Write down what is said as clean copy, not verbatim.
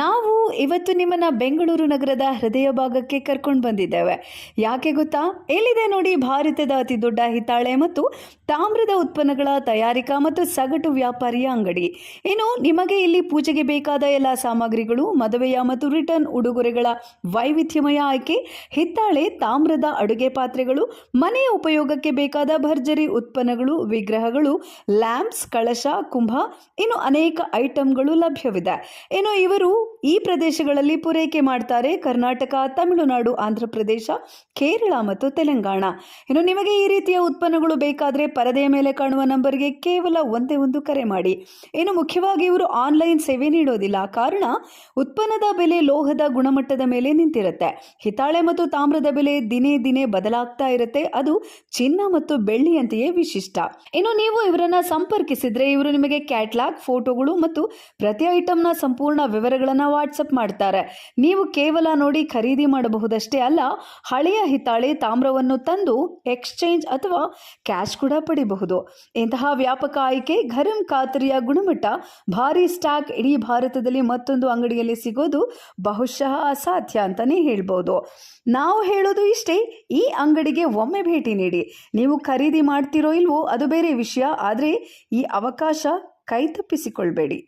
ನಾವು ಇವತ್ತು ನಿಮ್ಮನ್ನ ಬೆಂಗಳೂರು ನಗರದ ಹೃದಯ ಭಾಗಕ್ಕೆ ಕರ್ಕೊಂಡು ಬಂದಿದ್ದೇವೆ. ಯಾಕೆ ಗೊತ್ತಾ? ಎಲ್ಲಿದೆ ನೋಡಿ ಭಾರತದ ಅತಿ ದೊಡ್ಡ ಹಿತ್ತಾಳೆ ಮತ್ತು ತಾಮ್ರದ ಉತ್ಪನ್ನಗಳ ತಯಾರಿಕಾ ಮತ್ತು ಸಗಟು ವ್ಯಾಪಾರಿಯ ಅಂಗಡಿ. ಇನ್ನು ನಿಮಗೆ ಇಲ್ಲಿ ಪೂಜೆಗೆ ಬೇಕಾದ ಎಲ್ಲ ಸಾಮಗ್ರಿಗಳು, ಮದುವೆಯ ಮತ್ತು ರಿಟರ್ನ್ ಉಡುಗೊರೆಗಳ ವೈವಿಧ್ಯಮಯ ಆಯ್ಕೆ, ಹಿತ್ತಾಳೆ ತಾಮ್ರದ ಅಡುಗೆ ಪಾತ್ರೆಗಳು, ಮನೆಯ ಉಪಯೋಗಕ್ಕೆ ಬೇಕಾದ ಭರ್ಜರಿ ಉತ್ಪನ್ನಗಳು, ವಿಗ್ರಹಗಳು, ಲ್ಯಾಂಪ್ಸ್, ಕಳಶ, ಕುಂಭ, ಇನ್ನು ಅನೇಕ ಐಟಂಗಳು ಲಭ್ಯವಿದೆ. ಇನ್ನು ಇವರು ಈ ಪ್ರದೇಶಗಳಲ್ಲಿ ಪೂರೈಕೆ ಮಾಡ್ತಾರೆ: ಕರ್ನಾಟಕ, ತಮಿಳುನಾಡು, ಆಂಧ್ರ ಪ್ರದೇಶ, ಕೇರಳ ಮತ್ತು ತೆಲಂಗಾಣ. ಇನ್ನು ನಿಮಗೆ ಈ ರೀತಿಯ ಉತ್ಪನ್ನಗಳು ಬೇಕಾದರೆ ಪರದೆಯ ಮೇಲೆ ಕಾಣುವ ನಂಬರ್ಗೆ ಕೇವಲ ಒಂದೇ ಒಂದು ಕರೆ ಮಾಡಿ. ಇನ್ನು ಮುಖ್ಯವಾಗಿ ಇವರು ಆನ್ಲೈನ್ ಸೇವೆ ನೀಡೋದಿಲ್ಲ, ಕಾರಣ ಉತ್ಪನ್ನದ ಬೆಲೆ ಲೋಹದ ಗುಣಮಟ್ಟದ ಮೇಲೆ ನಿಂತಿರುತ್ತೆ. ಹಿತ್ತಾಳೆ ಮತ್ತು ತಾಮ್ರದ ಬೆಲೆ ದಿನೇ ದಿನೇ ಬದಲಾಗ್ತಾ ಇರುತ್ತೆ, ಅದು ಚಿನ್ನ ಮತ್ತು ಬೆಳ್ಳಿಯಂತೆಯೇ ವಿಶಿಷ್ಟ. ಇನ್ನು ನೀವು ಇವರನ್ನ ಸಂಪರ್ಕಿಸಿದ್ರೆ ಇವರು ನಿಮಗೆ ಕ್ಯಾಟ್ಲಾಗ್, ಫೋಟೋಗಳು ಮತ್ತು ಪ್ರತಿ ಐಟಂನ ಸಂಪೂರ್ಣ ವಿವರಗಳನ್ನು ವಾಟ್ಸಪ್ ಮಾಡ್ತಾರೆ. ನೀವು ಕೇವಲ ನೋಡಿ ಖರೀದಿ ಮಾಡಬಹುದಷ್ಟೇ ಅಲ್ಲ, ಹಳೆಯ ಹಿತ್ತಾಳೆ ತಾಮ್ರವನ್ನು ತಂದು ಎಕ್ಸ್ಚೇಂಜ್ ಅಥವಾ ಕ್ಯಾಶ್ ಕೂಡ ಪಡಿಬಹುದು. ಇಂತಹ ವ್ಯಾಪಕ ಆಯ್ಕೆ, ಗರಂ ಖಾತರಿಯ ಗುಣಮಟ್ಟ, ಭಾರಿ ಸ್ಟಾಕ್ ಇಡೀ ಭಾರತದಲ್ಲಿ ಮತ್ತೊಂದು ಅಂಗಡಿಯಲ್ಲಿ ಸಿಗೋದು ಬಹುಶಃ ಅಸಾಧ್ಯ ಅಂತಾನೆ ಹೇಳ್ಬೋದು. ನಾವು ಹೇಳೋದು ಇಷ್ಟೇ: ಈ ಅಂಗಡಿಗೆ ಒಮ್ಮೆ ಭೇಟಿ ನೀಡಿ. ನೀವು ಖರೀದಿ ಮಾಡ್ತಿರೋ ಇಲ್ವೋ ಅದು ಬೇರೆ ವಿಷಯ, ಆದರೆ ಈ ಅವಕಾಶ ಕೈ ತಪ್ಪಿಸಿಕೊಳ್ಬೇಡಿ.